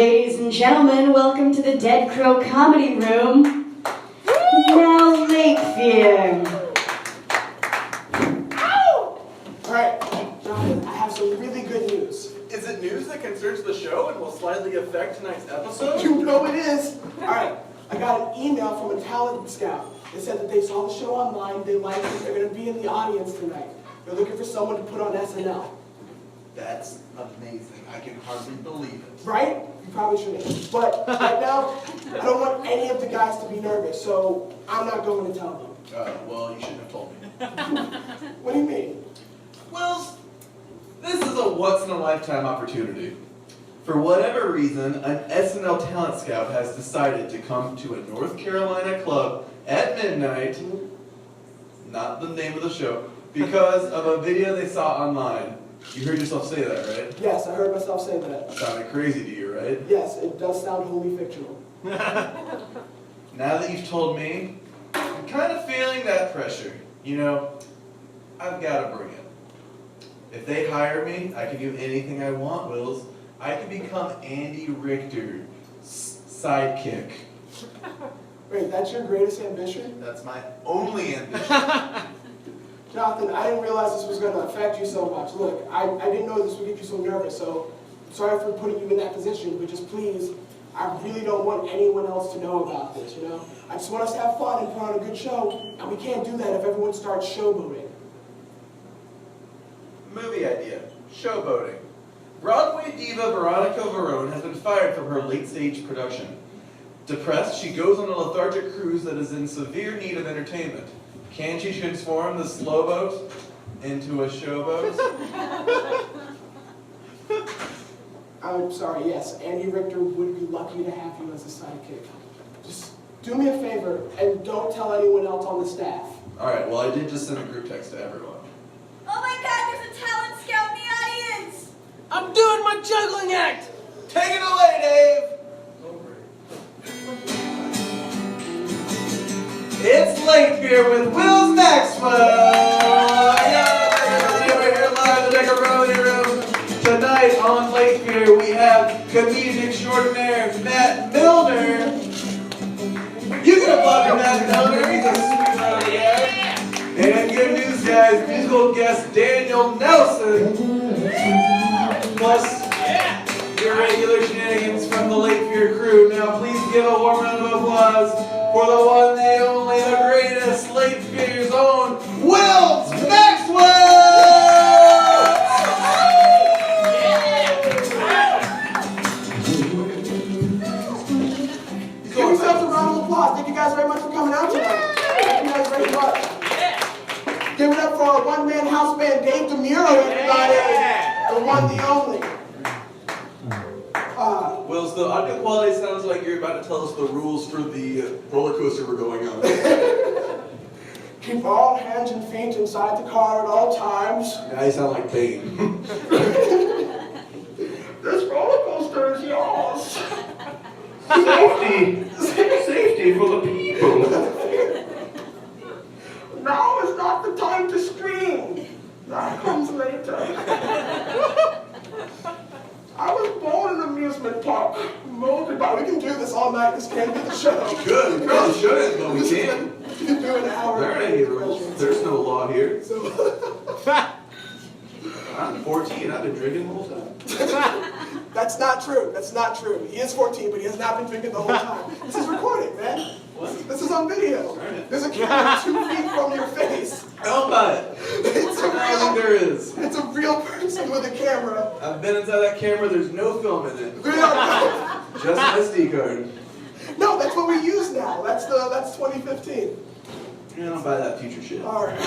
Ladies and gentlemen, welcome to the Dead Crow Comedy Room. Now, Lake Fear. Alright, Jonathan, I have some really good news. Is it news that concerns the show and will slightly affect tonight's episode? You know it is! Alright, I got an email from a talent scout. They said that they saw the show online, they liked it, they're going to be in the audience tonight. They're looking for someone to put on SNL. That's amazing. I can hardly believe it. Right? You probably shouldn't. But right now, I don't want any of the guys to be nervous, so I'm not going to tell them. Well, you shouldn't have told me. What do you mean? Well, this is a once-in-a-lifetime opportunity. For whatever reason, an SNL talent scout has decided to come to a North Carolina club at midnight, not the name of the show, because of a video they saw online. You heard yourself say that, right? Yes, I heard myself say that. Sounded crazy to you, right? Yes, it does sound wholly fictional. Now that you've told me, I'm kind of feeling that pressure. You know, I've got to bring it. If they hire me, I can do anything I want, Wills. I can become Andy Richter's sidekick. Wait, that's your greatest ambition? That's my only ambition. Jonathan, I didn't realize this was going to affect you so much. Look, I didn't know this would get you so nervous, so sorry for putting you in that position, but just please, I really don't want anyone else to know about this, you know? I just want us to have fun and put on a good show, and we can't do that if everyone starts showboating. Movie idea. Showboating. Broadway diva Veronica Varone has been fired from her late-stage production. Depressed, she goes on a lethargic cruise that is in severe need of entertainment. Can she transform the slow boat into a showboat? I'm sorry, yes, Andy Richter would be lucky to have you as a sidekick. Just do me a favor, and don't tell anyone else on the staff. Alright, well I did just send a group text to everyone. Oh my God, there's a talent scout in the audience! I'm doing my juggling act! Take it away, Dave! It's Late Fear with Will Maxwell! Yeah, we're here live in the Macaroni Room. Tonight on Late Fear we have comedian extraordinaire Mat Millner. You can applaud for Mat Millner, he's a superstar, yeah. And good news, guys, musical guest Daniel Nelson. Plus, your regular shenanigans from the Late Fear crew. Now please give a warm round of applause for the one, the only, the greatest Late Fear's own, Will Maxwell! Give yourselves a round of applause. Thank you guys very much for coming out tonight. Thank you guys very much. Give it up for our one-man house band, Dave DeMuro, everybody. The one, the only. Wills, the audio quality sounds like you're about to tell us the rules for the roller coaster we're going on. Keep all hands and feet inside the car at all times. Now you sound like Bane. This roller coaster is yours. Safety for the people. Now is not the time to scream. That comes later. I was born in an amusement park. Molded by. We can do this all night. This can't be the show. We could. We probably shouldn't, but we can. We can do an hour. There ain't any rules. There's no law here. So, I'm 14. I've been drinking the whole time. that's not true. That's not true. He is 14, but he has not been drinking the whole time. This is recorded, man. What? This is on video. Right. There's a camera 2 feet from your face. I don't buy it. I don't think there is. It's a real person with a camera. I've been inside that camera. There's no film in it. No, Just an SD card. that's what we use now. That's 2015. I don't buy that future shit. All right.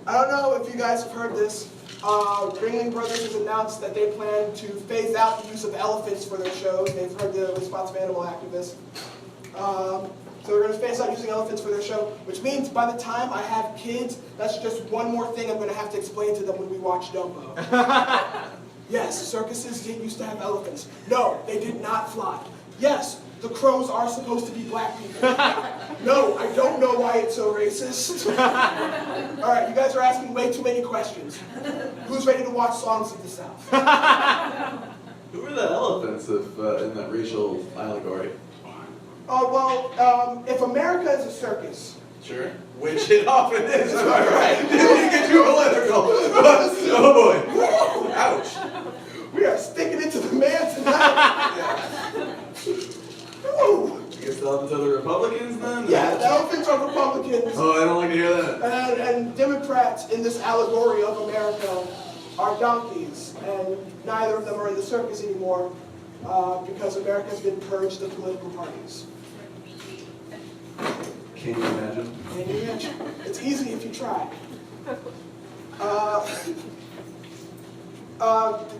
I don't know if you guys have heard this. Ringling Brothers has announced that they plan to phase out the use of elephants for their shows. They've heard the response of animal activists. So they're going to phase out using elephants for their show, which means by the time I have kids, that's just one more thing I'm going to have to explain to them when we watch Dumbo. Yes, circuses did used to have elephants. No, they did not fly. Yes, the crows are supposed to be black people. No, I don't know why it's so racist. All right, you guys are asking way too many questions. Who's ready to watch Songs of the South? Who are the elephants in that racial allegory? Oh, well, if America is a circus, Sure. Which it often is, am I right? Didn't get too political. Oh boy. Ouch. we are sticking it to the man tonight. Ooh. I guess the elephants are the Republicans then? Yeah, the elephants are Republicans. Oh, I don't like to hear that. And Democrats in this allegory of America are donkeys, and neither of them are in the circus anymore because America has been purged of political parties. Can you imagine? Can you imagine? It's easy if you try.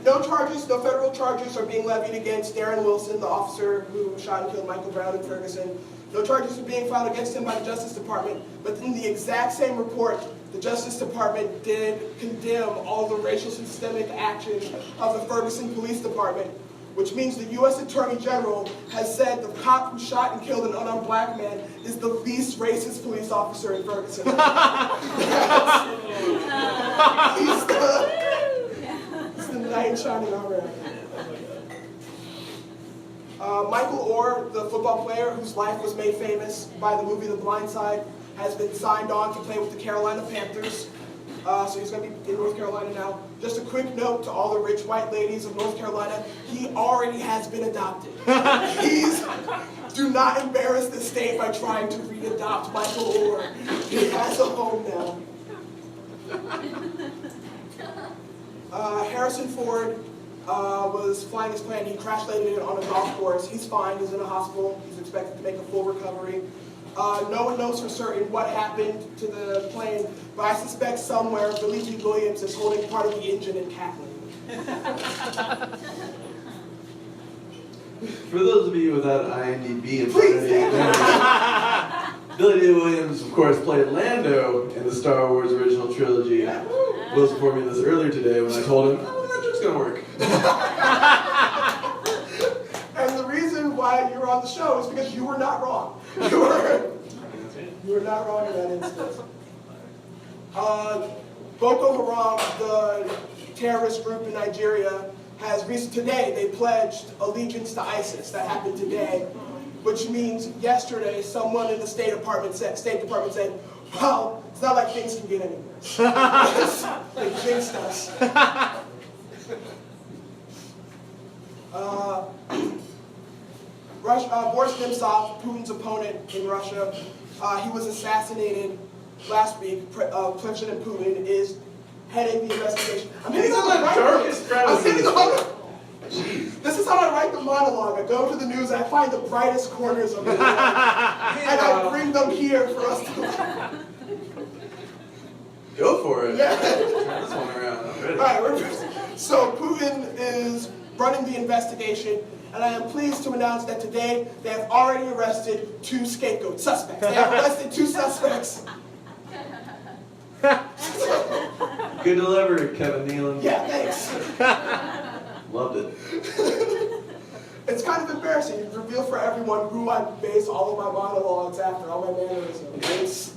No charges, no federal charges are being levied against Darren Wilson, the officer who shot and killed Michael Brown in Ferguson. No charges are being filed against him by the Justice Department, but in the exact same report, the Justice Department did condemn all the racial systemic actions of the Ferguson Police Department, which means the U.S. Attorney General has said the cop who shot and killed an unarmed black man is the least racist police officer in Ferguson. He's the knight in shining armor. Michael Orr, the football player whose life was made famous by the movie The Blind Side, has been signed on to play with the Carolina Panthers. So he's going to be in North Carolina now. Just a quick note to all the rich white ladies of North Carolina, he already has been adopted. Do not embarrass the state by trying to re-adopt Michael Orr. He has a home now. Harrison Ford was flying his plane. He crash-landed on a golf course. He's fine. He's in a hospital. He's expected to make a full recovery. No one knows for certain what happened to the plane, but I suspect somewhere Billy Dee Williams is holding part of the engine and cackling. For those of you without IMDb in front of you, Billy Dee Williams, of course, played Lando in the Star Wars original trilogy. Will informed me this earlier today when I told him, oh, that joke's gonna work. And the reason why you're on the show is because you were not wrong. You were not wrong in that instance. Boko Haram, the terrorist group in Nigeria, has today they pledged allegiance to ISIS. That happened today, which means yesterday someone in the State Department said, "Well, it's not like things can get any worse." They jinxed us. Boris Nemtsov, Putin's opponent in Russia, he was assassinated last week. President Putin is heading the investigation. I'm hitting on the darkest premises. This is how I write the monologue. I go to the news, I find the brightest corners of it, and I bring them here for us to Go for it. Yeah. Turn this one around. I'm ready. All right, so Putin is running the investigation, and I am pleased to announce that today they have already arrested 2 suspects. They have arrested 2 suspects. Good delivery, Kevin Nealon. Yeah, thanks. Loved it. It's kind of embarrassing to reveal for everyone who I base all of my monologues after, all my mannerisms.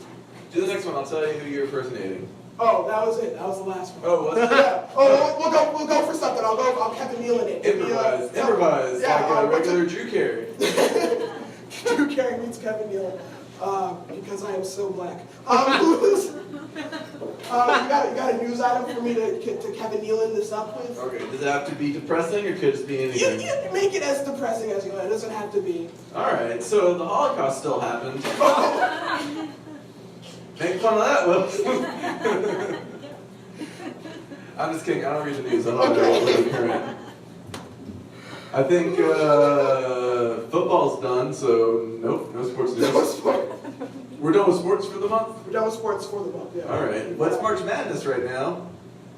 Do the next one. I'll tell you who you're impersonating. Oh, that was it. That was the last one. Oh, was it? Yeah. Oh, we'll go for something. I'll Kevin Nealon it. Improvise. Yeah, like a regular Drew Carey. Drew Carey meets Kevin Nealon. Because I am so black. You got a news item for me to Kevin Nealon this up with? Okay, does it have to be depressing or could it just be anything? You make it as depressing as you want. It doesn't have to be. Alright, so the Holocaust still happened. Make fun of that, Will. I'm just kidding, I don't read the news. I'm not really current. I think football's done, so nope, no sports news. No sport. We're done with sports for the month? We're done with sports for the month, yeah. Alright, what's March Madness right now?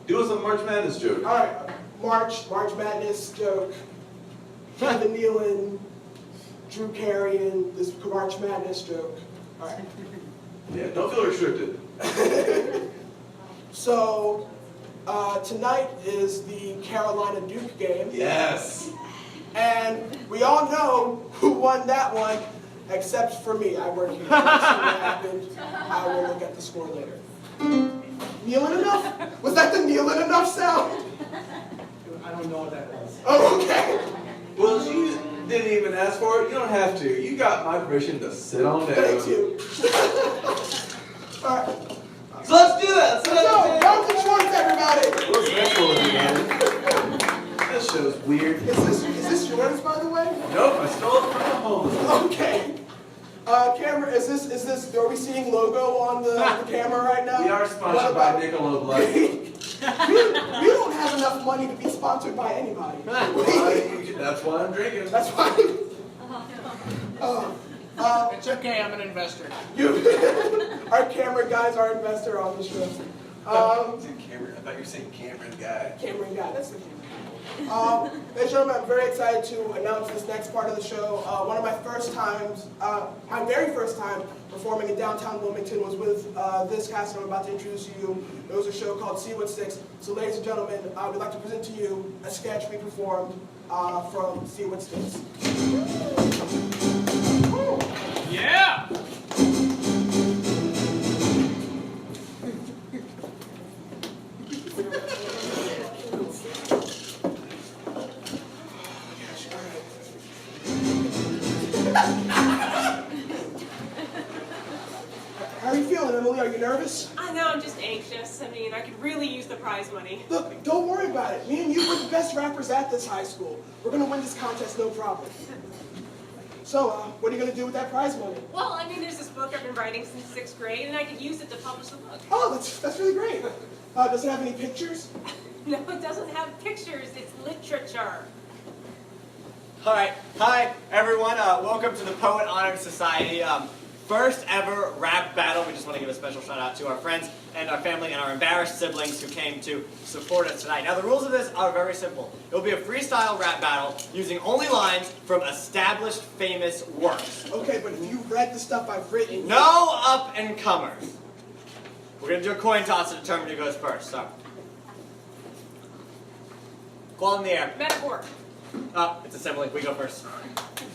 Do us a March Madness joke. Alright, March Madness joke. Kevin Nealon, Drew Carey, and this March Madness joke. Alright. Yeah, don't feel restricted. So, tonight is the Carolina-Duke game. Yes! And we all know who won that one, except for me. I work here. See what happened. I will look at the score later. Kneeling enough? Was that the kneeling enough sound? I don't know what that was. Oh, okay. Well, you didn't even ask for it. You don't have to. You got my permission to sit on down. Thank you. All right. So let's do that. Let's go. Round of choice, everybody. What's that for, man? That show's weird. Is this yours, by the way? Nope, I stole it from the homeless. Okay. Camera, is this, are we seeing logo on the camera right now? We are sponsored by Michelob Light. we don't have enough money to be sponsored by anybody. That's why I'm drinking. That's why. It's okay, I'm an investor. Our camera guy's our investor on the show. Is it Cameron? I thought you were saying Cameron guy. Cameron guy, that's the camera. Ladies and gentlemen, I'm very excited to announce this next part of the show. One of my first times, my very first time performing in downtown Wilmington was with this cast I'm about to introduce to you. It was a show called See What Sticks. So ladies and gentlemen, we'd like to present to you a sketch we performed from See What Sticks. Yeah! How are you feeling, Emily? Are you nervous? I know, I'm just anxious. I mean, I could really use the prize money. Look, don't worry about it. Me and you were the best rappers at this high school. We're going to win this contest, no problem. So, what are you going to do with that prize money? Well, I mean, there's this book I've been writing since 6th grade, and I could use it to publish the book. Oh, that's really great. Does it have any pictures? No, it doesn't have pictures. It's literature. All right, hi everyone. Welcome to the Poet Honor Society. First ever rap battle. We just want to give a special shout out to our friends and our family and our embarrassed siblings who came to support us tonight. Now the rules of this are very simple. It will be a freestyle rap battle using only lines from established famous works. Okay, but if you read the stuff I've written... No up-and-comers. We're going to do a coin toss to determine who goes first. So, ball in the air. Metaphor. Oh, it's a simile. We go first.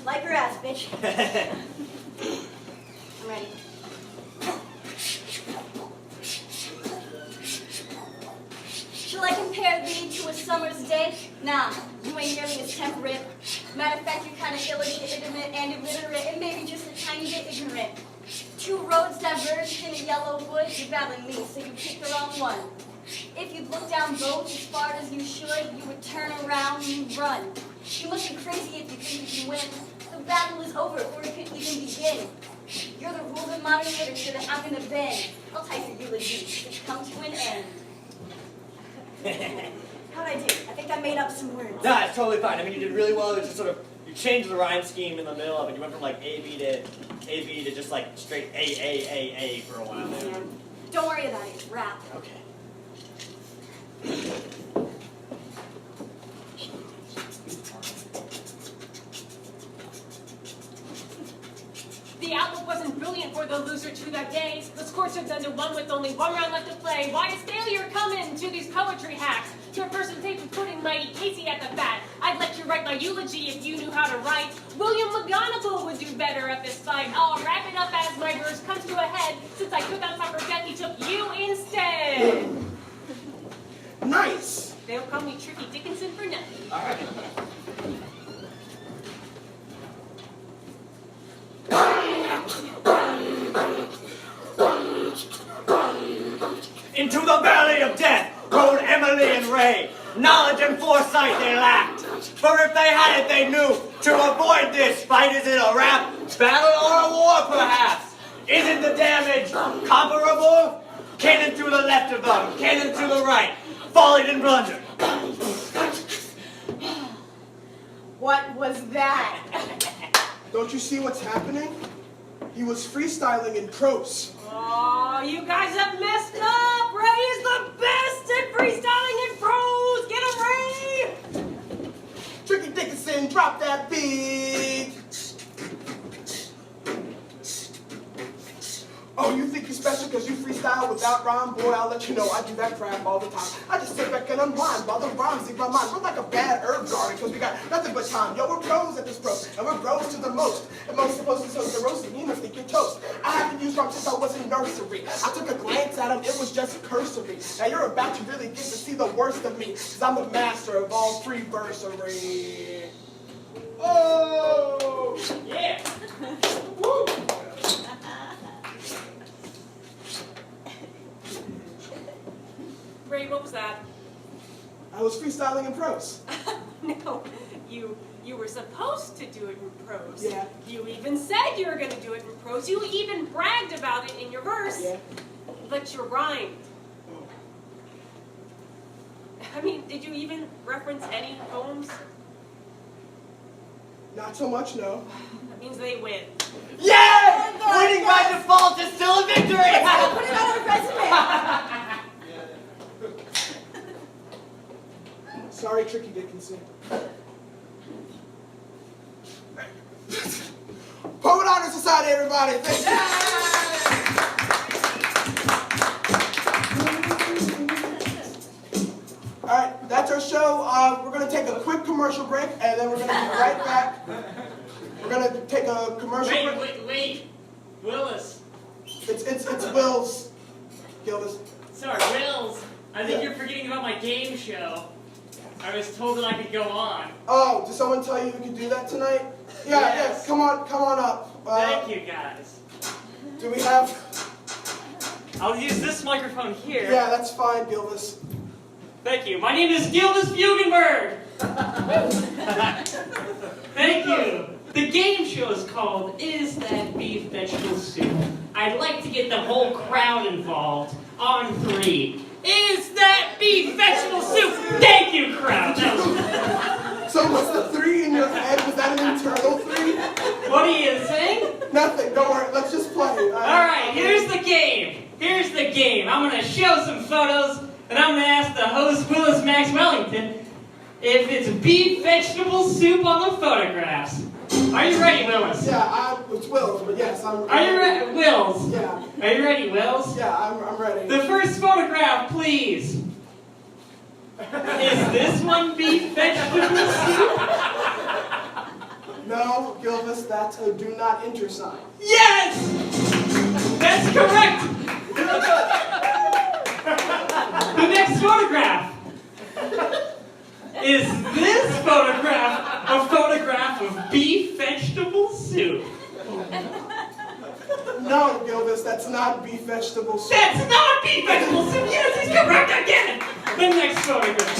Like your ass, bitch. I'm ready. Shall I compare thee to a summer's day? Nah, you ain't nearly as temperate. Matter of fact, you're kind of illegitimate and illiterate, and maybe just a tiny bit ignorant. Two roads diverged in a yellow wood. You're battling me, so you picked the wrong one. If you'd look down both as far as you should, you would turn around and run. You must be crazy if you think you can win. The battle is over, or it could even begin. You're the rule of modern literature that I'm gonna bend. I'll type your eulogy. It's come to an end. How'd I do? I think I made up some words. Nah, it's totally fine. I mean, you did really well. It just sort of, you changed the rhyme scheme in the middle of it. You went from like A, B to just like straight A for a while there. Yeah. Don't worry about it. It's rap. Okay. The outlook wasn't brilliant for the loser to that day. The score stood under one with only one round left to play. Why is failure coming to these poetry hacks? To a person taped with putting Mighty Casey at the bat. I'd let you write my eulogy if you knew how to write. William McGonagall would do better at this fight. I'll wrap it up as my verse comes to a head. Since I took out suffragette, he took you instead. Nice! They don't call me Tricky Dickinson for nothing. All right. Into the valley of death rode Emily and Ray. Knowledge and foresight they lacked. For if they had it, they knew to avoid this fight. Is it a rap, battle, or a war, perhaps? Isn't the damage comparable? Cannon to the left of them, cannon to the right. Volleyed and blundered. What was that? Don't you see what's happening? He was freestyling in prose. Oh, you guys have messed up! Ray is the best at freestyling in prose! Get him, Ray! Tricky Dickinson, drop that beat! Oh, you think you're special because you freestyle without rhyme? Boy, I'll let you know I do that crap all the time. I just sit back and unwind while the rhymes leave my mind. We're like a bad herb garden because we got nothing but time. Yo, we're pros at this pro, and we're bros to the most. And most supposed to toast the roast, and you must think you're toast. I have to used from since I was in nursery. I took a glance at him, it was just cursory. Now you're about to really get to see the worst of me, because I'm the master of all free bursary. Oh! Yeah. Woo! Ray, what was that? I was freestyling in prose. No, you were supposed to do it in prose. Yeah. You even said you were going to do it in prose. You even bragged about it in your verse. Yeah. But you rhymed. Oh. I mean, did you even reference any poems? Not so much, no. That means they win. Yay! Winning by default is still a victory! Put it on the resume. Sorry, Tricky Dickinson. Poet Honor Society, everybody. Thank you. All right, that's our show. We're going to take a quick commercial break, and then we're going to be right back. We're going to take a commercial break. Wait. Willis. It's Will's. Gildas. Sorry, Wills. I think you're forgetting about my game show. I was told that I could go on. Oh, did someone tell you you could do that tonight? Yeah, Yes. yeah. Come on up. Thank you, guys. Do we have? I'll use this microphone here. Yeah, that's fine, Gildas. Thank you. My name is Gildas Fugenberg. Thank you. The game show is called Is That Beef Vegetable Soup? I'd like to get the whole crowd involved on 3. Is that beef vegetable soup? Thank you, crowd. That was... So what's the 3 in your head? Was that an internal 3? What are you saying? Nothing. Don't worry. Let's just play. All right, here's the game. Here's the game. I'm going to show some photos, and I'm going to ask the host, Willis Maxwell, if it's beef vegetable soup on the photographs. Are you ready, Willis? Yeah, it's Will's, but yes, I'm ready. Are you ready, Wills? Yeah. Are you ready, Wills? Yeah, I'm ready. The first photograph, please. Is this one beef vegetable soup? No, Gildas, that's a do not enter sign. Yes! That's correct! The next photograph. Is this photograph a photograph of beef vegetable soup? No, Gildas, that's not beef vegetable soup. That's not beef vegetable soup! Yes, he's correct again! The next photograph.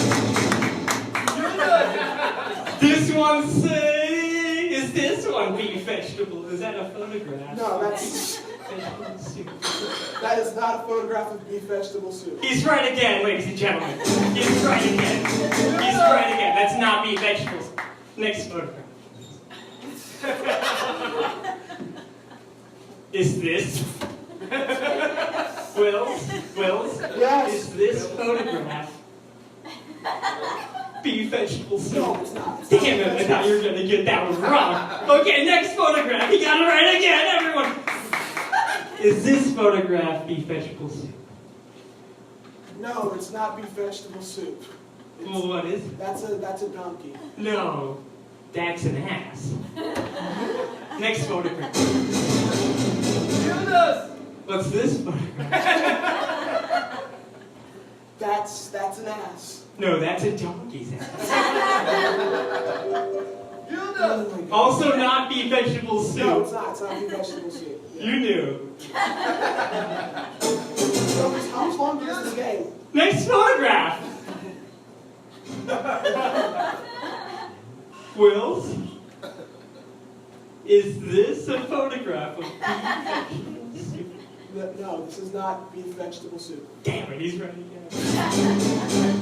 This one is this one beef vegetable? Is that a photograph? No, that's Vegetable soup. that is not a photograph of beef vegetable soup. He's right again, ladies and gentlemen. He's right again. He's right again. That's not beef vegetables. Next photograph. Is this Wills? Yes. Is this photograph beef vegetable soup? No, it's not. It's Damn not it, I thought you were gonna get that one wrong. Okay, next photograph. He got it right again, everyone. Is this photograph beef vegetable soup? No, it's not beef vegetable soup. Well, what is it? That's a donkey. No, that's an ass. Next photograph. What's this photograph? That's an ass. No, that's a donkey's ass. Oh my God. Also not beef vegetable soup. No, it's not. It's not beef vegetable soup. Yeah. You knew. So, how much longer is this game? Next photograph. Wills? Is this a photograph of beef vegetable soup? No, this is not beef vegetable soup. Damn it, he's right again.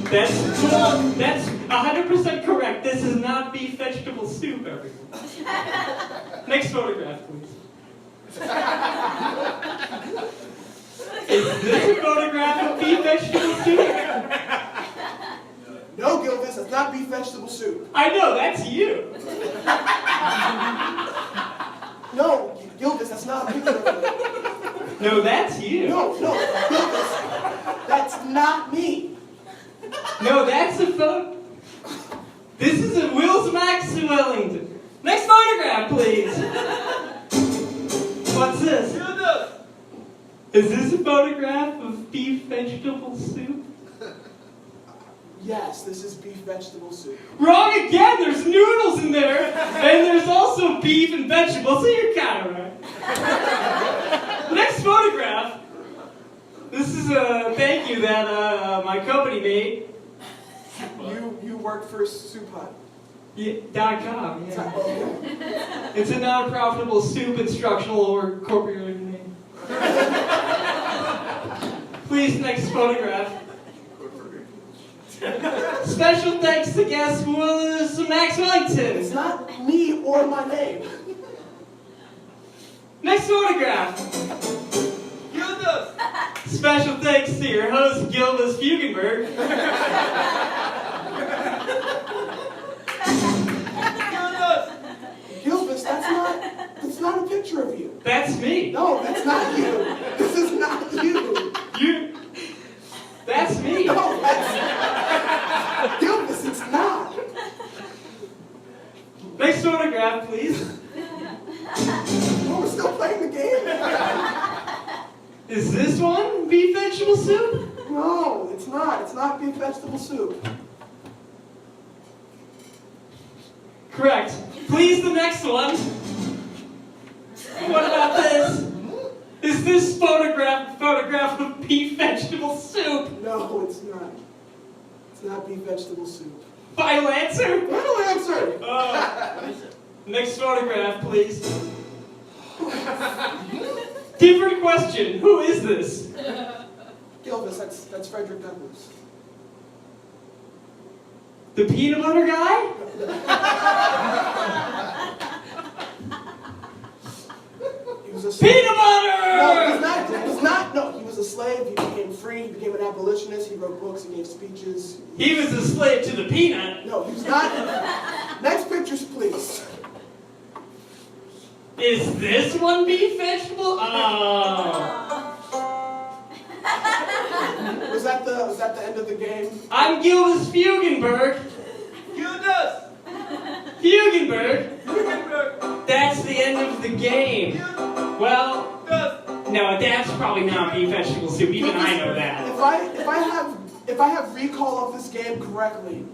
That's 100% correct. This is not beef vegetable soup, everyone. Next photograph, please. Is this a photograph of beef vegetable soup? No, Gildas, that's not beef vegetable soup. I know, that's you. No, Gildas, that's not beef vegetable soup. No, that's you. No, Gildas, that's not me. No, that's a photo. This is a Wills Maxwell. Next photograph, please. What's this? Is this a photograph of beef vegetable soup? Yes, this is beef vegetable soup. Wrong again! There's noodles in there! And there's also beef and vegetables, so you're kind of right. Next photograph. This is a thank you that my company made. You work for Soup Hut. Yeah, .com, yeah. It's a non-profitable soup instructional or corporate name. Please, next photograph. Special thanks to guest was Maxwell. It's not me or my name. Next photograph. Gildas! Special thanks to your host, Gildas Fugenberg. Gilbis, that's not a picture of you. That's me. No, that's not you. This is not you. That's me. No, that's Gilbis, it's not. Next photograph, please. Oh, we're still playing the game? Is this one beef vegetable soup? No, it's not. It's not beef vegetable soup. Correct. Please, the next one. What about this? Is this photograph of beef vegetable soup? No, it's not. It's not beef vegetable soup. Final answer? Final answer! Next photograph, please. Different question. Who is this? Gilbis, that's Frederick Douglass. The peanut butter guy? He was a slave. Peanut butter! No, he was a slave. He became free. He became an abolitionist. He wrote books. He gave speeches. He was a slave to the peanut. No, he was not. Next pictures, please. Is this one beef vegetable? Oh. Was that the end of the game? I'm Gildas Fugenberg. Gildas! Fugenberg? That's the end of the game. Well, no, that's probably not beef vegetable soup. Even I know that. If I have recall of this game correctly,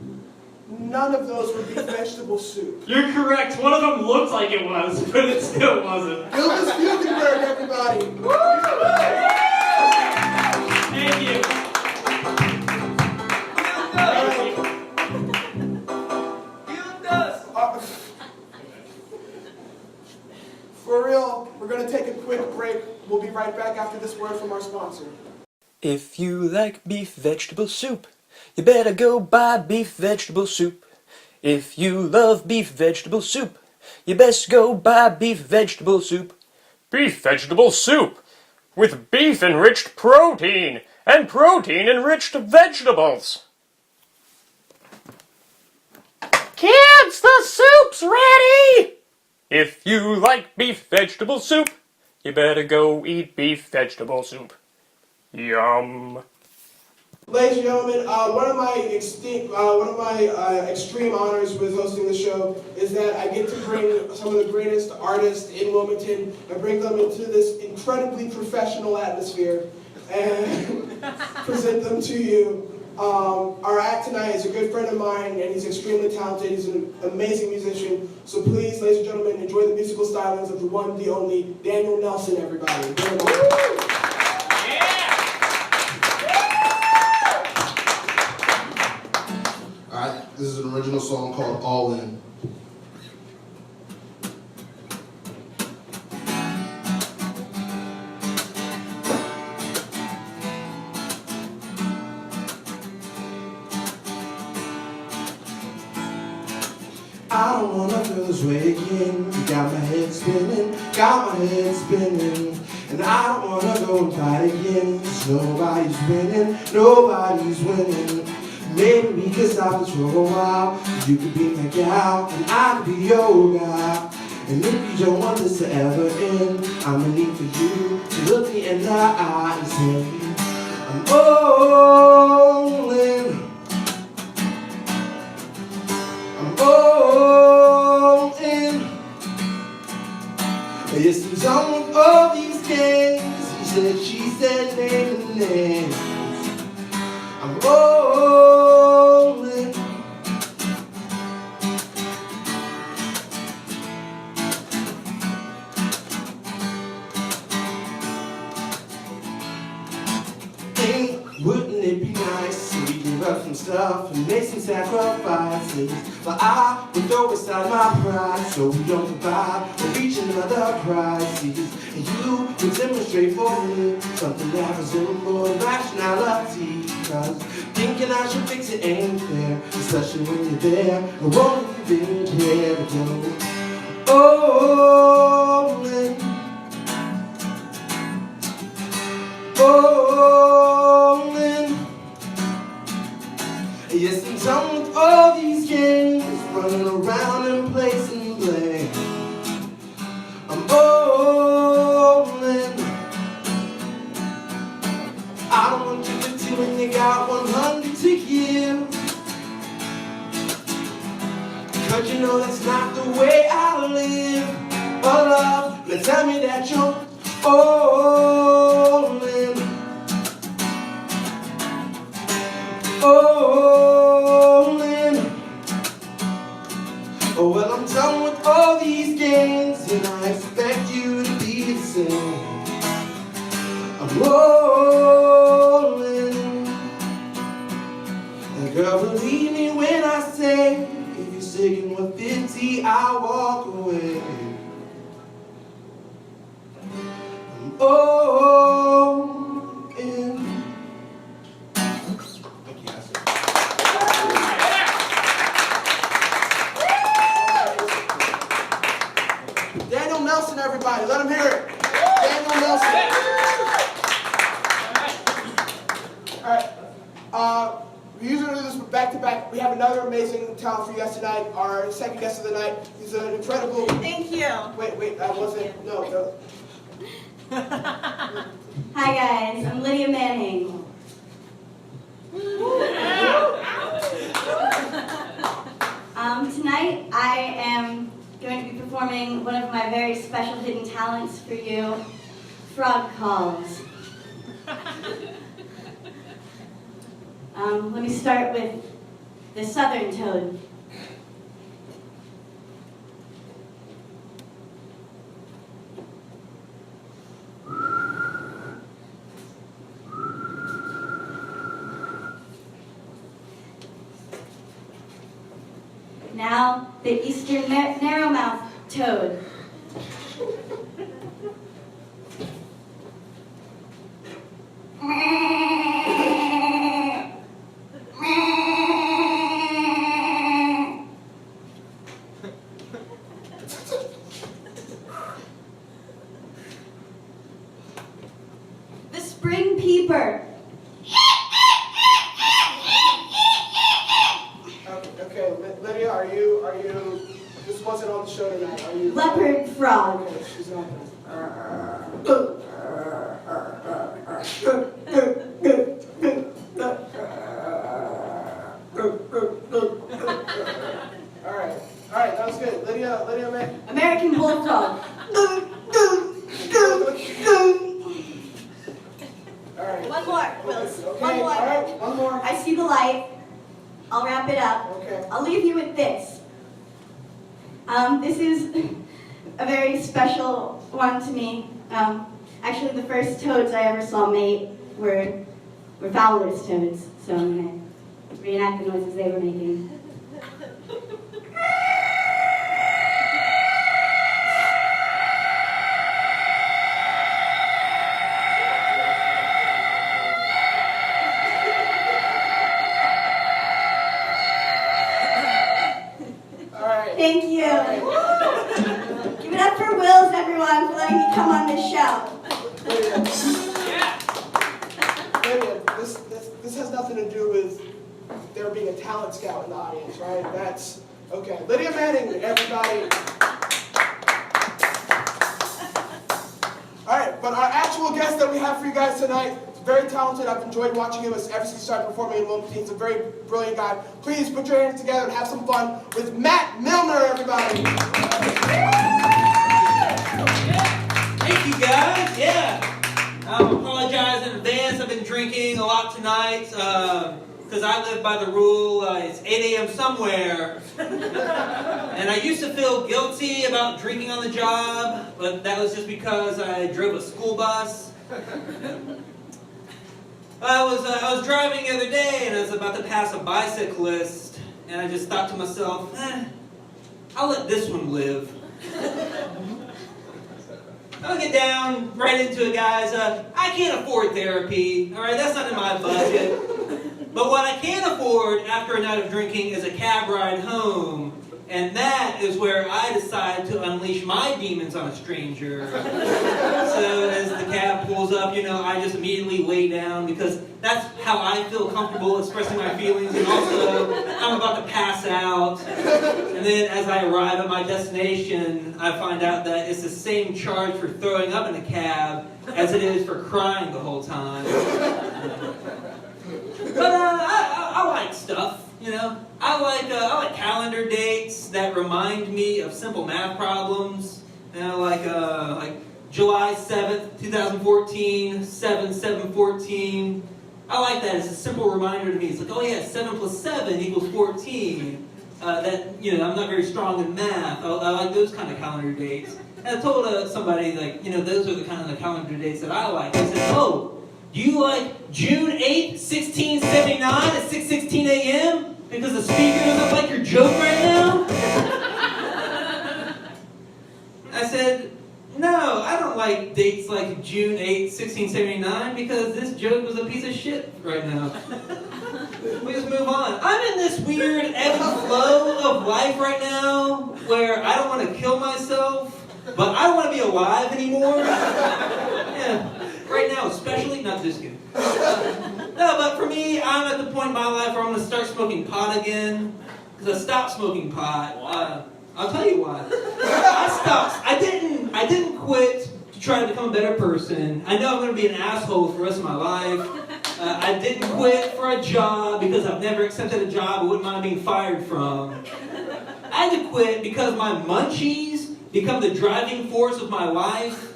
none of those were beef vegetable soup. You're correct. One of them looked like it was, but it still wasn't. Gildas Fugenberg, everybody. Thank you. For real, we're going to take a quick break. We'll be right back after this word from our sponsor. If you like beef vegetable soup, you better go buy beef vegetable soup. If you love beef vegetable soup, you best go buy beef vegetable soup. Beef vegetable soup with beef-enriched protein and protein-enriched vegetables. Kids, the soup's ready! If you like beef vegetable soup, you better go eat beef vegetable soup. Yum. Ladies and gentlemen, one of my extreme honors with hosting the show is that I get to bring some of the greatest artists in Wilmington and bring them into this incredibly professional atmosphere and present them to you. Our act tonight is a good friend of mine, and he's extremely talented. He's an amazing musician. So please, ladies and gentlemen, enjoy the musical stylings of the one, the only, Daniel Nelson, everybody. Alright, this is an original song called All In. I don't wanna feel this way again. Got my head spinning, and I don't wanna go and fight again. 'Cause nobody's winning. Maybe we could stop this for a while. You could be my gal, and I could be your guy. And if you don't want this to ever end, I'ma need for you to look me in the eye and say, I'm all in. I'm all in. Yes, I'm done with all these games, these she said, name names. I'm rolling. Hey, wouldn't it be nice if we gave up some stuff and made some sacrifices? But I would throw aside my pride so we don't survive or reach another crisis. And you would demonstrate for me something that resembles rationality. Cause thinking I should fix it ain't fair, especially when you're there. I won't even here to go. Rolling. Rolling. Yes, I'm done with all these games, running around and placing blame. I'm rolling. I don't want you 50 when you got 100 to give. Cause you know that's not the way I live. Oh love, now tell me that you're rolling. Rolling. Oh well, I'm done with all these games, and I expect you to be the same. I'm rolling. And girl, believe me when I say, if you're sticking with 50, I'll walk away. I'm rolling. Thank you guys. Daniel Nelson, everybody. Let him hear it. Daniel Nelson. All right. We usually do this back to back. We have another amazing talent for you guys tonight. Our second guest of the night. He's an incredible. Thank you. Wait. That wasn't. No. Hi guys, I'm Lydia Manning. Tonight I am going to be performing one of my very special hidden talents for you, frog calls. Let me start with the southern toad. Now, the eastern narrowmouth toad. The spring peeper. Okay, Lydia, are you? This wasn't on the show tonight. Are you? Leopard frog. Okay, she's not. All right, that was good. Lydia, man. American bullfrog. All right. One more, Willis. Okay, One more. all right, one more. I see the light. I'll wrap it up. Okay. I'll leave you with this. This is a very special one to me. Actually, the first toads I ever saw mate were Fowler's toads, so I'm going to reenact the noises they were making. Thank you. Give it up for Wills, everyone, for letting me come on this show. Lydia, this has nothing to do with there being a talent scout in the audience, right? That's okay. Lydia Manning, everybody. All right, but our actual guest that we have for you guys tonight is very talented. I've enjoyed watching him ever since he started performing in Wilmington. He's a very brilliant guy. Please put your hands together and have some fun with Mat Millner, everybody. Thank you, guys. Yeah. Apologize in advance. I've been drinking a lot tonight because I live by the rule it's 8 a.m. somewhere. And I used to feel guilty about drinking on the job, but that was just because I drove a school bus. I was driving the other day and I was about to pass a bicyclist, and I just thought to myself, I'll let this one live. I'll get down right into it, guys. I can't afford therapy, all right? That's not in my budget. But what I can afford after a night of drinking is a cab ride home. And that is where I decide to unleash my demons on a stranger. So as the cab pulls up, I just immediately lay down because that's how I feel comfortable expressing my feelings. And also, I'm about to pass out. And then as I arrive at my destination, I find out that it's the same charge for throwing up in a cab as it is for crying the whole time. But I like stuff. I like calendar dates that remind me of simple math problems. Like July 7th, 2014, 7/7/14. I like that. It's a simple reminder to me. It's like, oh yeah, 7 plus 7 equals 14. I'm not very strong in math. I like those kind of calendar dates. And I told somebody, those are the kind of calendar dates that I like. I said, oh, do you like June 8th, 1679 at 6:16 a.m.? Because the speaker doesn't like your joke right now? I said, no, I don't like dates like June 8th, 1679 because this joke was a piece of shit right now. We just move on. I'm in this weird ebb and flow of life right now where I don't want to kill myself, but I don't want to be alive anymore. Yeah, right now especially, not just kidding. No, but for me, I'm at the point in my life where I'm going to start smoking pot again. Because I stopped smoking pot. I'll tell you why. I stopped. I didn't quit to try to become a better person. I know I'm going to be an asshole for the rest of my life. I didn't quit for a job because I've never accepted a job I wouldn't mind being fired from. I had to quit because my munchies become the driving force of my life.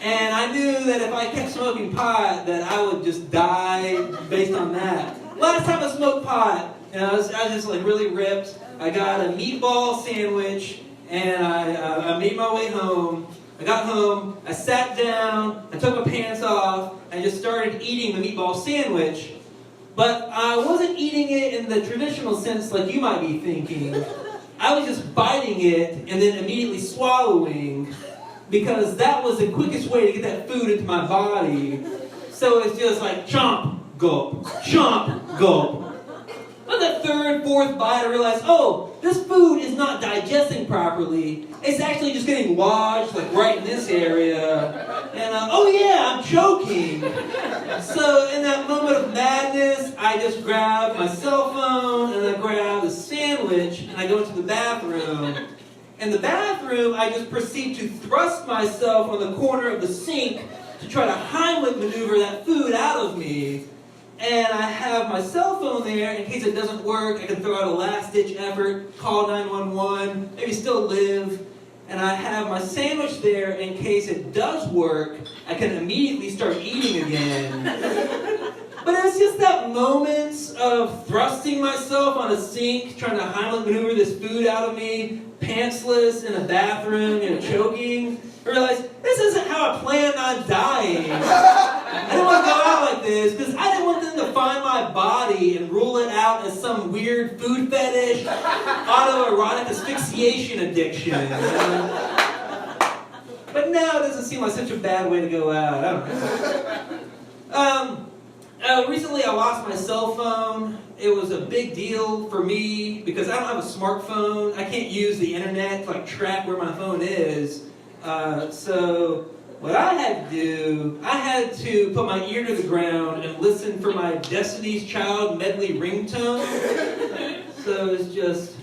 And I knew that if I kept smoking pot, that I would just die based on that. Last time I smoked pot, I was just really ripped. I got a meatball sandwich, and I made my way home. I got home, I sat down, I took my pants off, and just started eating the meatball sandwich. But I wasn't eating it in the traditional sense like you might be thinking. I was just biting it and then immediately swallowing, because that was the quickest way to get that food into my body. So it's just like chomp, gulp, chomp, gulp. On the third, fourth bite, I realized, oh, this food is not digesting properly. It's actually just getting lodged right in this area. And oh yeah, I'm choking. So in that moment of madness, I just grabbed my cell phone and I grabbed a sandwich and I go into the bathroom. In the bathroom, I just proceed to thrust myself on the corner of the sink to try to Heimlich maneuver that food out of me. And I have my cell phone there in case it doesn't work. I can throw out a last-ditch effort, call 911, maybe still live. And I have my sandwich there in case it does work. I can immediately start eating again. But it's just that moment of thrusting myself on a sink, trying to Heimlich maneuver this food out of me, pantsless in a bathroom, choking. I realized this isn't how I planned on dying. I didn't want to go out like this because I didn't want them to find my body and rule it out as some weird food fetish, autoerotic asphyxiation addiction. But now it doesn't seem like such a bad way to go out. I don't know. Recently I lost my cell phone. It was a big deal for me because I don't have a smartphone. I can't use the internet to track where my phone is. So what I had to do, I had to put my ear to the ground and listen for my Destiny's Child medley ringtone. So it's just,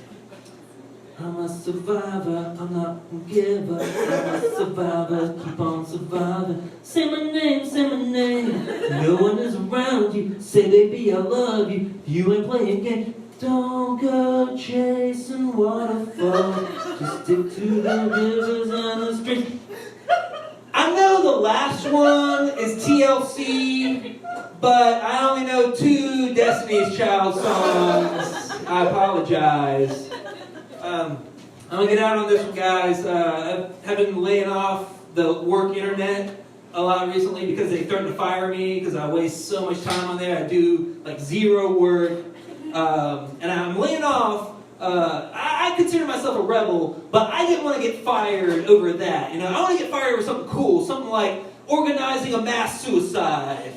I'm a survivor, I'm not a giver. I'm a survivor, keep on surviving. Say my name, no one is around you. Say baby I love you, you ain't playing games. Don't go chasing waterfalls, just stick to the rivers and the streams. I I know the last one is TLC, but I only know 2 Destiny's Child songs. I apologize. I'm gonna get out on this one, guys. I have been laying off the work internet a lot recently because they threatened to fire me because I waste so much time on there. I do like 0 work, and I'm laying off. I consider myself a rebel, but I didn't want to get fired over that. You know, I want to get fired over something cool, something like organizing a mass suicide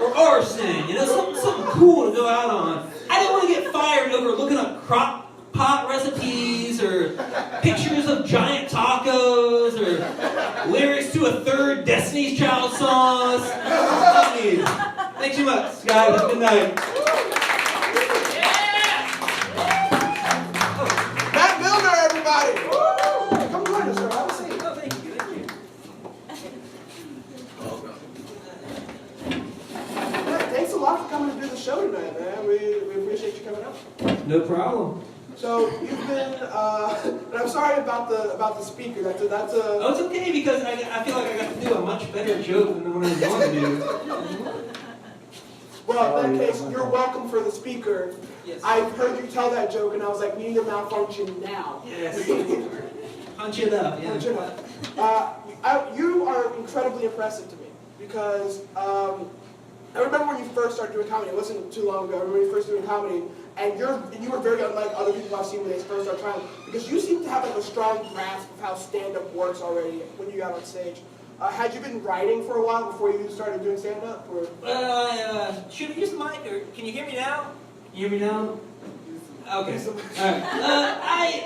or arson. You know, something cool to go out on. I didn't want to get fired over looking up crock pot recipes or pictures of giant tacos or lyrics to a 3rd Destiny's Child song. Thanks so much, guys. Have a good night. Mat Millner, everybody! Come join us, sir. Have a seat. Oh, thank you. Thanks a lot for coming to do the show tonight, man. We appreciate you coming up. No problem. So you've been, and I'm sorry about the speaker. That's a. Oh, it's okay because I feel like I got to do a much better joke than the one I normally do. Well, in that case, you're welcome for the speaker. Yes. I've heard you tell that joke, and I was like, we need to malfunction now. Yes. Punch it up. Yeah. Punch it up. You are incredibly impressive to me because I remember when you first started doing comedy. It wasn't too long ago. I remember when you first doing comedy. And you were very unlike other people I've seen when they first started trying, because you seem to have like a strong grasp of how stand-up works already when you got on stage. Had you been writing for a while before you started doing stand-up? Should I use the mic, or can you hear me now? Can you hear me now? Okay. Use the All mic. right.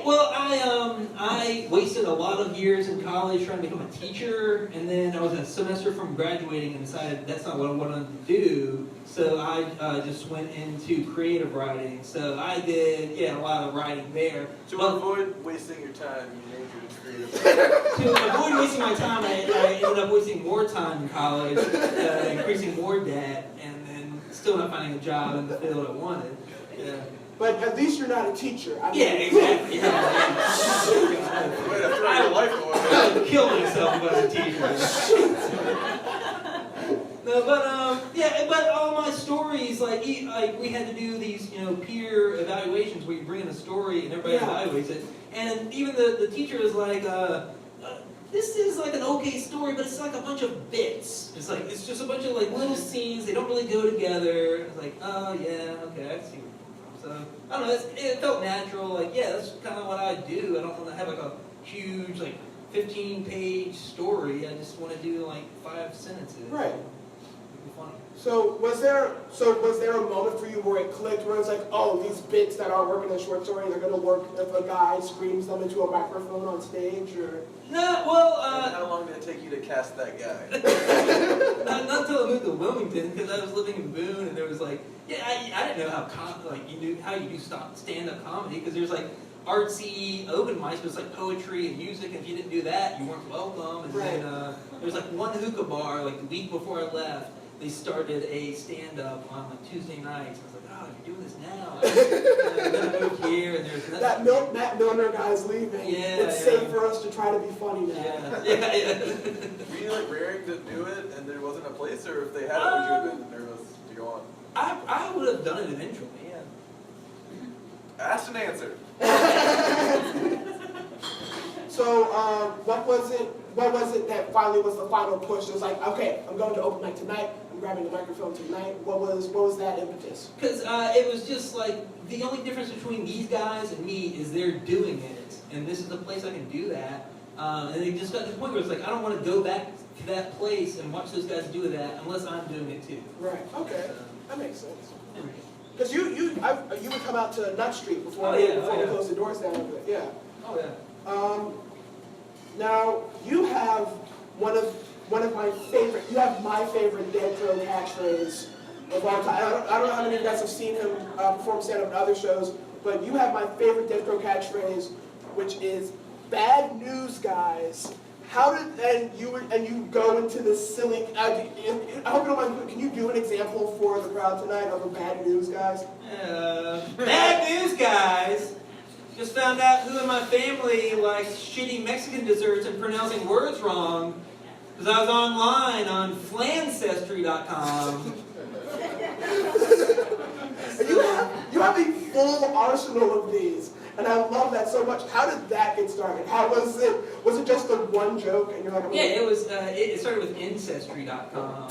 I wasted a lot of years in college trying to become a teacher, and then I was a semester from graduating and decided that's not what I wanted to do. So I just went into creative writing. So I did, a lot of writing there. To But avoid wasting your time, you named your creative. to avoid wasting my time, I ended up wasting more time in college, increasing more debt, and then still not finding a job in the field I wanted. Yeah. But at least you're not a teacher. I mean, Yeah, exactly. Yeah. Way to throw your life away. I would kill myself if I was a teacher. No, but all my stories, like we had to do these, peer evaluations where you bring in a story and everybody evaluates it, and even the teacher is like, this is like an okay story, but it's like a bunch of bits. It's just a bunch of like little scenes. They don't really go together. It's like, oh yeah, okay, I see. So I don't know. It felt natural. Like, yeah, that's kind of what I do. I don't want to have like a huge 15-page story. I just want to do like 5 sentences. Right. Funny. So was there a moment for you where it clicked, where it's like, oh, these bits that aren't working in a short story, they're gonna work if a guy screams them into a microphone on stage, or? No, well, how long did it take you to cast that guy? not until I moved to Wilmington, because I was living in Boone, and there was I didn't know how you do stand-up comedy, because there's artsy open mics, but it's like poetry and music, and if you didn't do that, you weren't welcome. And right. then there was one hookah bar, the week before I left, they started a stand-up on Tuesday nights. I was like, oh, you're doing this now. And then I moved here, and there's That Matt Millner guy's leaving. Yeah, It's safe for us to try to be funny now. Yeah. Were you raring to do it and there wasn't a place, or if they had it, would you have been nervous to go on? I would have done it eventually, yeah. Asked and answered. So, what was it that finally was the final push? It was like, okay, I'm going to open mic tonight. I'm grabbing the microphone tonight. What was that impetus? Because it was just the only difference between these guys and me is they're doing it, and this is the place I can do that. And they just got to the point where it's I don't want to go back to that place and watch those guys do that unless I'm doing it too. Right. Okay. That makes sense. Because you would come out to Nut Street before we closed the doors down a bit. Yeah. Oh yeah. Now you have one of my favorite. You have my favorite dead throw catchphrase of all time. I don't know how many of you guys have seen him perform stand-up in other shows, but you have my favorite dead throw catchphrase, which is "Bad news, guys." You go into this silly. I hope you don't mind. Can you do an example for the crowd tonight of a bad news, guys? Bad news, guys. Just found out who in my family likes shitty Mexican desserts and pronouncing words wrong. Because I was online on flancestry.com. You have a full arsenal of these, and I love that so much. How did that get started? How was it? Was it just the one joke, and you're like, Yeah, it was. It started with ancestry.com,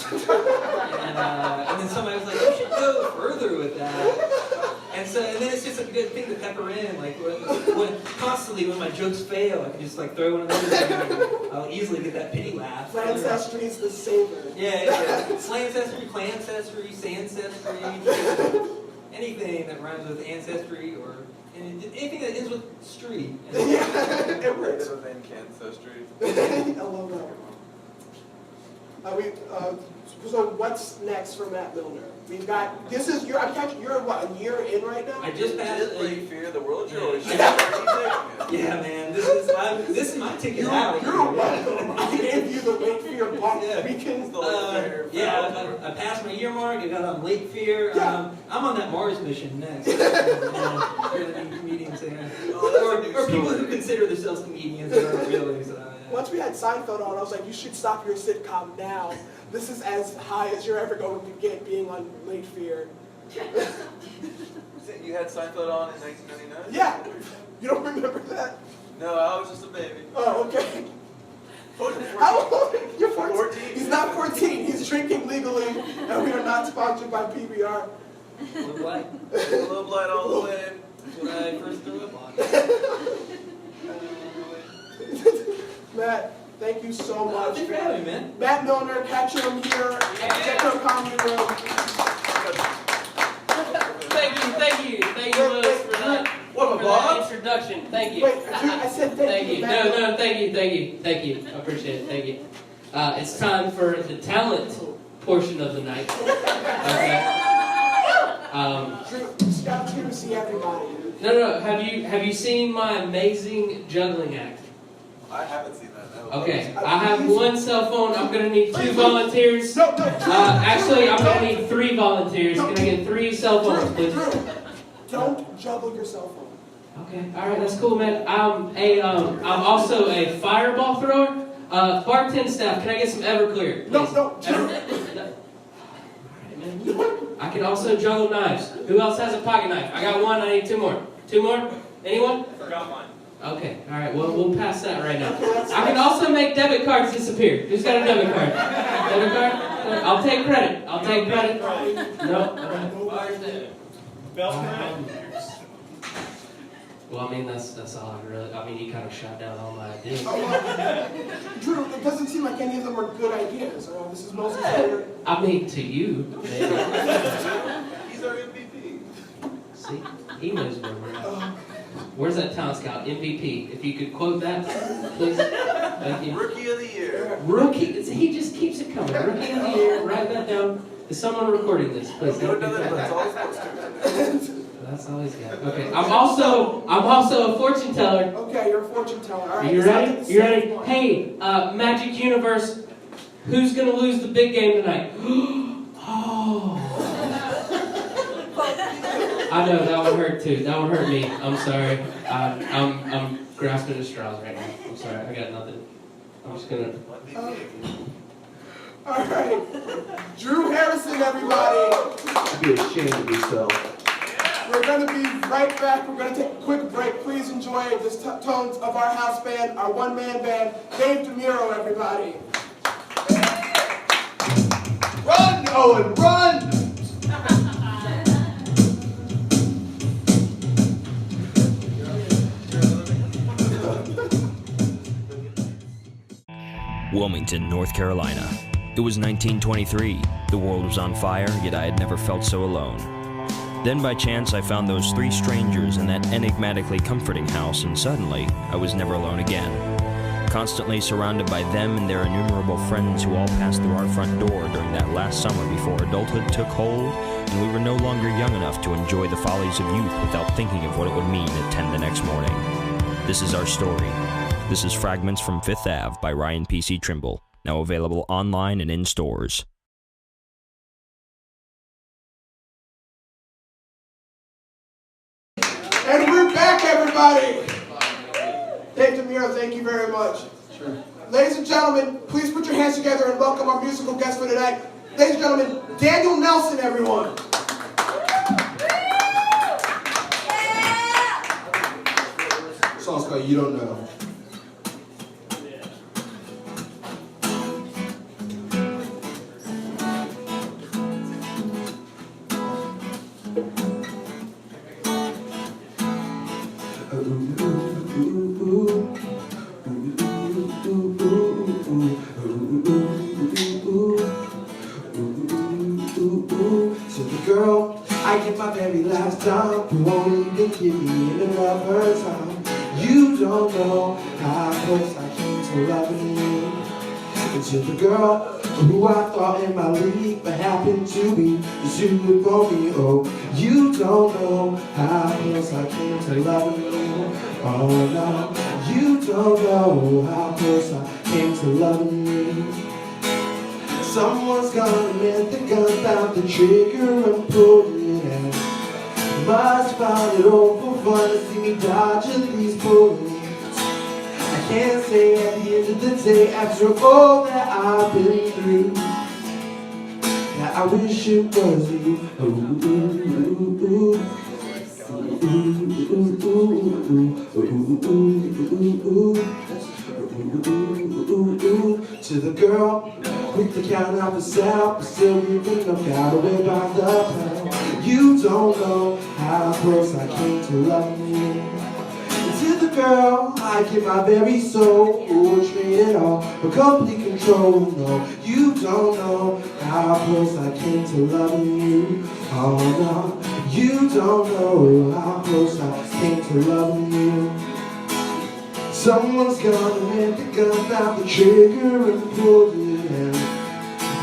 and then somebody was like, "You should go further with that." And then it's just a good thing to pepper in, like constantly when my jokes fail, I can just like throw one of those in, and I'll easily get that pity laugh. Ancestry is the saver. Yeah. Slancestry, clancestry, sancestry, anything that rhymes with ancestry or anything that ends with street. Yeah, it works. Of ancestry. I love that. So what's next for Mat Millner? We've got, this is your, you're what, a year in right now? I just passed Did fear the world your Yeah, man, this is my ticket out. You're welcome. I gave you the late fear block. Yeah. We can. I passed my year mark. I got on late fear. Yeah. I'm on that Mars mission next. You're the new comedians there, or people who consider themselves comedians that aren't really. So, Once we had Seinfeld on, I was like, you should stop your sitcom now. This is as high as you're ever going to get being on late fear. You had Seinfeld on in 1999? Yeah. You don't remember that? No, I was just a baby. Oh, okay. How old? You're 14. He's not 14. He's drinking legally, and we are not sponsored by PBR. Blue light. Blue light all the way. That's what I first grew up on. Matt, thank you so much. Thanks for having me, man. Mat Millner, catch him here at the Gecko Comedy Room. Thank you, Louis, for that introduction. Thank you. Wait, I said thank you. No, thank you. I appreciate it. Thank you. It's time for the talent portion of the night. Okay. Just got here to see everybody. No. Have you seen my amazing juggling act? I haven't seen that. No. Okay, I have one cell phone. I'm gonna need 2 volunteers. No. Actually, I'm gonna need 3 volunteers. Can I get 3 cell phones, please? Don't juggle your cell phone. Okay, all right, that's cool, man. I'm also a fireball thrower. Bartend staff, can I get some Everclear, please? No. All right, man. I can also juggle knives. Who else has a pocket knife? I got 1. I need 2 more. 2 more? Anyone? Forgot mine. Okay, all right. Well, we'll pass that right now. I can also make debit cards disappear. Who's got a debit card? Debit card? I'll take credit. No. Well, I mean, that's all I really. I mean, he kind of shot down all my ideas. Drew, it doesn't seem like any of them are good ideas. This is mostly for I mean, to you. He's our MVP. See, he knows where we're at. Where's that talent scout? MVP. If you could quote that, please. Thank you. Rookie of the year. Rookie. He just keeps it coming. Rookie of the year. Write that down. Is someone recording this? Please. No, that's all supposed to. That's all he's got. Okay. I'm also a fortune teller. Okay, you're a fortune teller. All right. You ready? You ready? Hey, Magic Universe, who's gonna lose the big game tonight? Oh. I know that one hurt too. That one hurt me. I'm sorry. I'm grasping at straws right now. I'm sorry. I got nothing. I'm just gonna. All right. Drew Harrison, everybody. Be ashamed of yourself. We're going to be right back. We're going to take a quick break. Please enjoy the tones of our house band, our one-man band, Dave DeMuro, everybody. Run, Owen, run! Wilmington, North Carolina. It was 1923. The world was on fire, yet I had never felt so alone. Then by chance I found those 3 strangers in that enigmatically comforting house, and suddenly I was never alone again. Constantly surrounded by them and their innumerable friends who all passed through our front door during that last summer before adulthood took hold, and we were no longer young enough to enjoy the follies of youth without thinking of what it would mean at 10 the next morning. This is our story. This is Fragments from Fifth Ave by Ryan P.C. Trimble, now available online and in stores. And we're back, everybody. Dave DeMuro, thank you very much. Sure. ladies and gentlemen, please put your hands together and welcome our musical guest for tonight. Ladies and gentlemen, Daniel Nelson, everyone. Song's called You Don't Know. To the girl I give my very last time, who won't even give me any of her time. You don't know how close I came to loving you. And to the girl who I thought in my league but happened to be suited for me. Oh, you don't know how close I came to loving you. Oh no, you don't know how close I came to loving you. Someone's gonna let the gun down the trigger and pull it out. Must find it all for fun to see me dodging these bullets. I can't say at the end of the day, after all that I've been through, that I wish it was you. Ooh, ooh, ooh, ooh. Ooh, ooh, ooh, ooh, ooh, ooh. To the girl with the count of the south, but still giving up, got away by the pound. You don't know how close I came to loving you. And to the girl I give my very soul, trade it all for complete control. No, you don't know how close I came to loving you. Oh no, you don't know how close I came to loving you. Someone's gonna let the gun out the trigger and pull it out.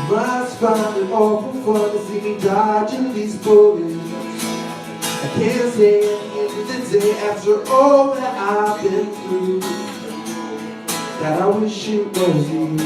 Must find it awful fun to see me dodging these bullets. I can't say at the end of the day, after all that I've been through, that I wish it was you.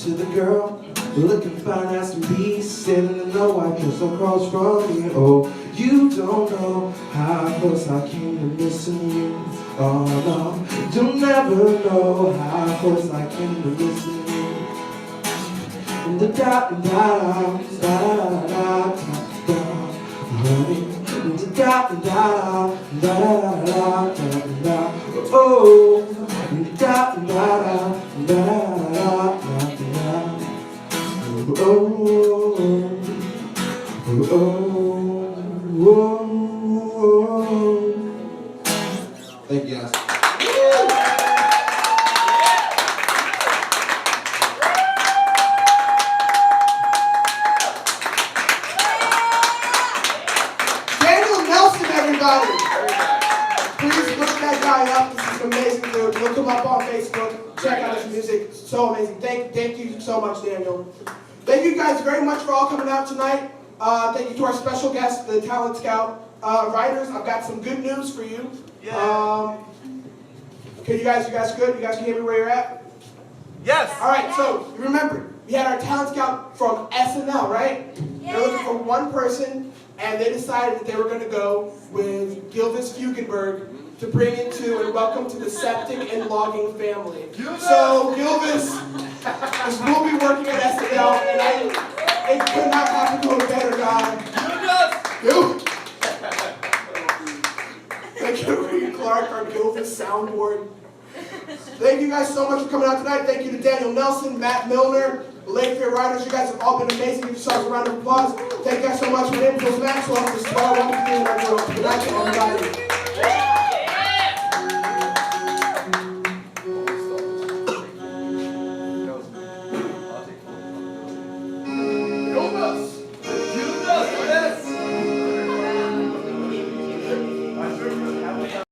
To the girl looking fine as can be, sitting in the white dress across from me. Oh, you don't know how close I came to missing you. Oh no, you'll never know how close I came to missing you. And the da da da da da da, honey. And the da da da da da da da, oh. And the da da da da da da. Oh, oh, oh, oh, oh. Thank you guys. Daniel Nelson, everybody. Please look that guy up. This is an amazing dude. Look him up on Facebook. Check out his music. So amazing. Thank you so much, Daniel. Thank you guys very much for all coming out tonight. Thank you to our special guest, the Talent Scout. Writers, I've got some good news for you. Okay, you guys good? You guys can hear me where you're at? Yes. All right, so you remember, we had our Talent Scout from SNL, right? Yeah. They're looking for one person, and they decided that they were going to go with Gilvis Fugenberg to bring into and welcome to the septic and logging family. So Gilvis will be working at SNL, and it could not happen to a better guy. Gilvis! Thank you, Reed Clark, our Gilvis soundboard. Thank you guys so much for coming out tonight. Thank you to Daniel Nelson, Mat Millner, the Lake Fair Riders. You guys have all been amazing. Give yourselves a round of applause. Thank you guys so much. My name is Maxwell. This is Maxwell. Welcome to the Good night, everybody.